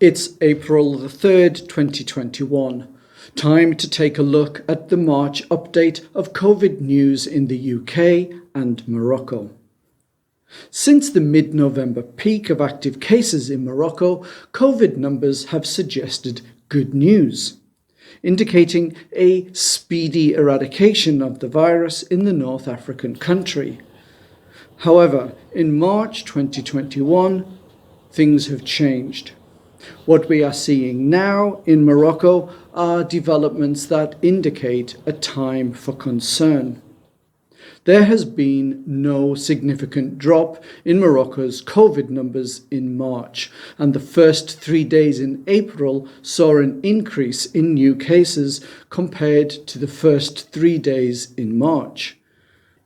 It's April the 3rd, 2021. Time to take a look at the March update of COVID news in the UK and Morocco. Since the mid-November peak of active cases in Morocco, COVID numbers have suggested good news, indicating a speedy eradication of the virus in the North African country. However, in March 2021, things have changed. What we are seeing now in Morocco are developments that indicate a time for concern. There has been no significant drop in Morocco's COVID numbers in March, and the first 3 days in April saw an increase in new cases compared to the first 3 days in March.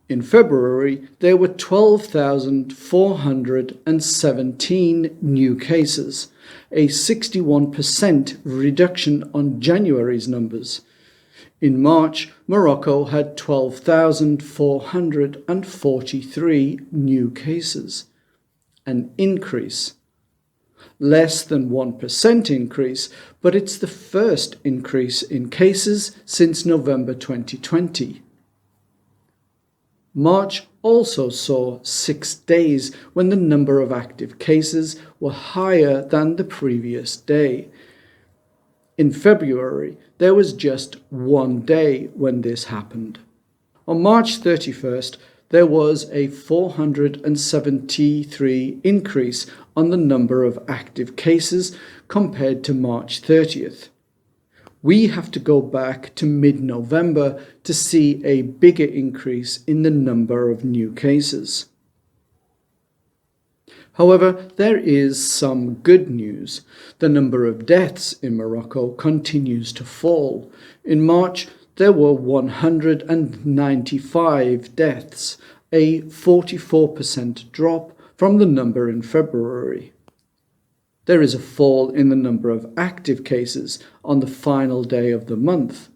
In February, there were 12,417 new cases, a 61% reduction on January's numbers. In March, Morocco had 12,443 new cases, an increase. Less than 1% increase, but it's the first increase in cases since November 2020. March also saw 6 days when the number of active cases were higher than the previous day. In February, there was just 1 day when this happened. On March 31st, there was a 473 increase on the number of active cases compared to March 30th. We have to go back to mid-November to see a bigger increase in the number of new cases. However, there is some good news. The number of deaths in Morocco continues to fall. In March, there were 195 deaths, a 44% drop from the number in February. There is a fall in the number of active cases on the final day of the month.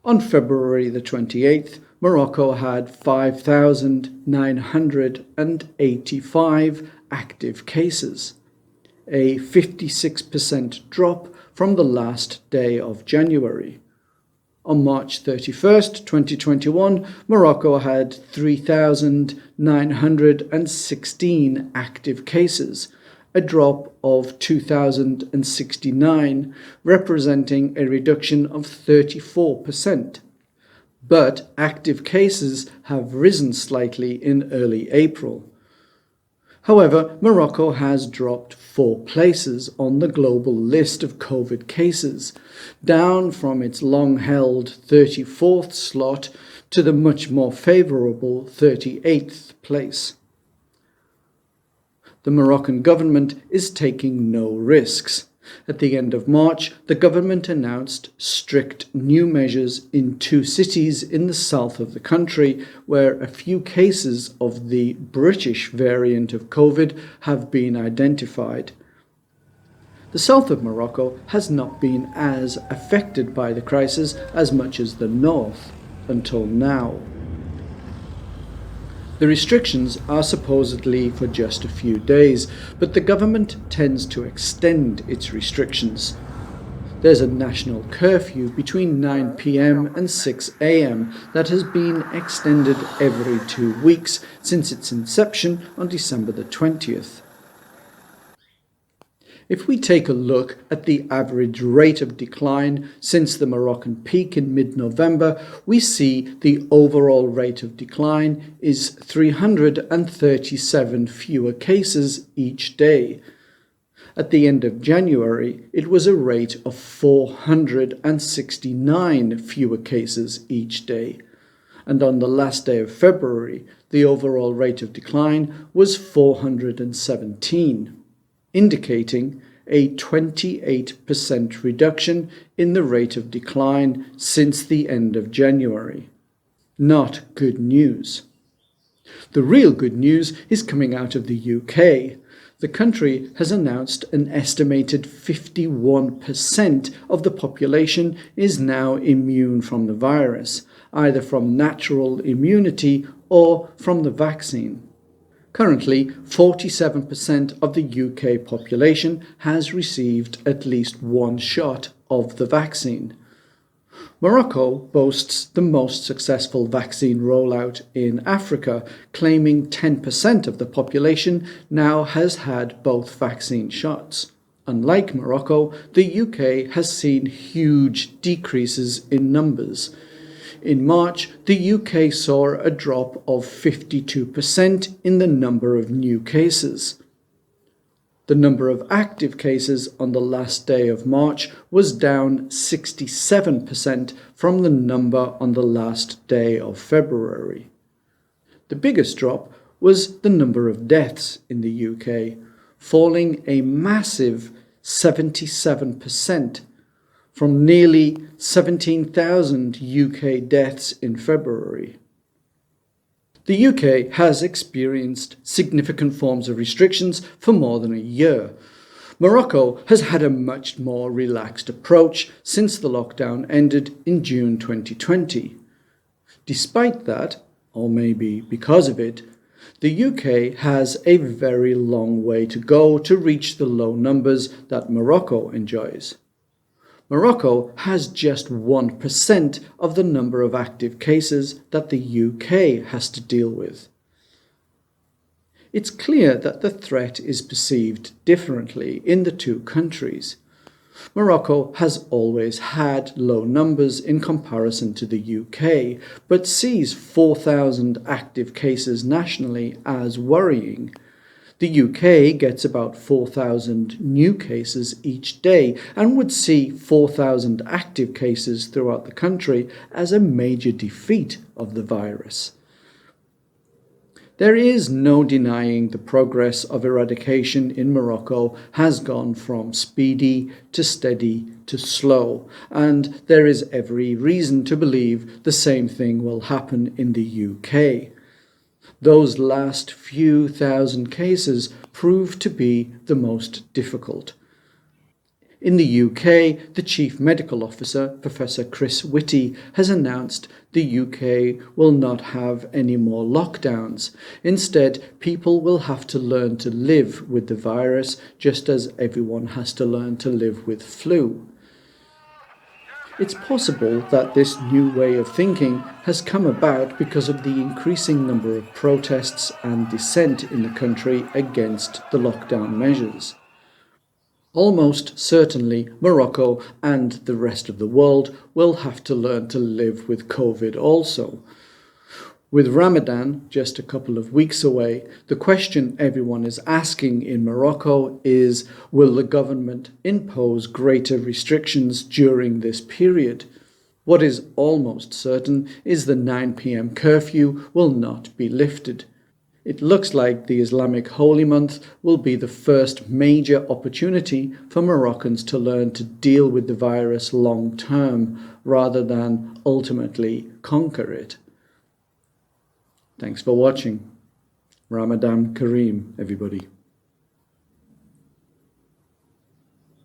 On February the 28th, Morocco had 5,985 active cases, a 56% drop from the last day of January. On March 31st, 2021, Morocco had 3,916 active cases, a drop of 2,069, representing a reduction of 34%. But active cases have risen slightly in early April. However, Morocco has dropped 4 places on the global list of COVID cases, down from its long-held 34th slot to the much more favourable 38th place. The Moroccan government is taking no risks. At the end of March, the government announced strict new measures in 2 cities in the south of the country where a few cases of the British variant of COVID have been identified. The south of Morocco has not been as affected by the crisis as much as the north until now. The restrictions are supposedly for just a few days, but the government tends to extend its restrictions. There's a national curfew between 9 p.m. and 6 a.m. that has been extended every 2 weeks since its inception on December the 20th. If we take a look at the average rate of decline since the Moroccan peak in mid-November, we see the overall rate of decline is 337 fewer cases each day. At the end of January, it was a rate of 469 fewer cases each day. And on the last day of February, the overall rate of decline was 417. Indicating a 28% reduction in the rate of decline since the end of January. Not good news. The real good news is coming out of the UK. The country has announced an estimated 51% of the population is now immune from the virus, either from natural immunity or from the vaccine. Currently, 47% of the UK population has received at least one shot of the vaccine. Morocco boasts the most successful vaccine rollout in Africa, claiming 10% of the population now has had both vaccine shots. Unlike Morocco, the UK has seen huge decreases in numbers. In March, the UK saw a drop of 52% in the number of new cases. The number of active cases on the last day of March was down 67% from the number on the last day of February. The biggest drop was the number of deaths in the UK, falling a massive 77% from nearly 17,000 UK deaths in February. The UK has experienced significant forms of restrictions for more than a year. Morocco has had a much more relaxed approach since the lockdown ended in June 2020. Despite that, or maybe because of it, the UK has a very long way to go to reach the low numbers that Morocco enjoys. Morocco has just 1% of the number of active cases that the UK has to deal with. It's clear that the threat is perceived differently in the two countries. Morocco has always had low numbers in comparison to the UK, but sees 4,000 active cases nationally as worrying. The UK gets about 4,000 new cases each day and would see 4,000 active cases throughout the country as a major defeat of the virus. There is no denying the progress of eradication in Morocco has gone from speedy to steady to slow, and there is every reason to believe the same thing will happen in the UK. Those last few thousand cases proved to be the most difficult. In the UK, the Chief Medical Officer, Professor Chris Whitty, has announced the UK will not have any more lockdowns. Instead, people will have to learn to live with the virus, just as everyone has to learn to live with flu. It's possible that this new way of thinking has come about because of the increasing number of protests and dissent in the country against the lockdown measures. Almost certainly, Morocco and the rest of the world will have to learn to live with COVID also. With Ramadan just a couple of weeks away, the question everyone is asking in Morocco is, will the government impose greater restrictions during this period? What is almost certain is the 9 p.m. curfew will not be lifted. It looks like the Islamic holy month will be the first major opportunity for Moroccans to learn to deal with the virus long term rather than ultimately conquer it. Thanks for watching. Ramadan Kareem, everybody.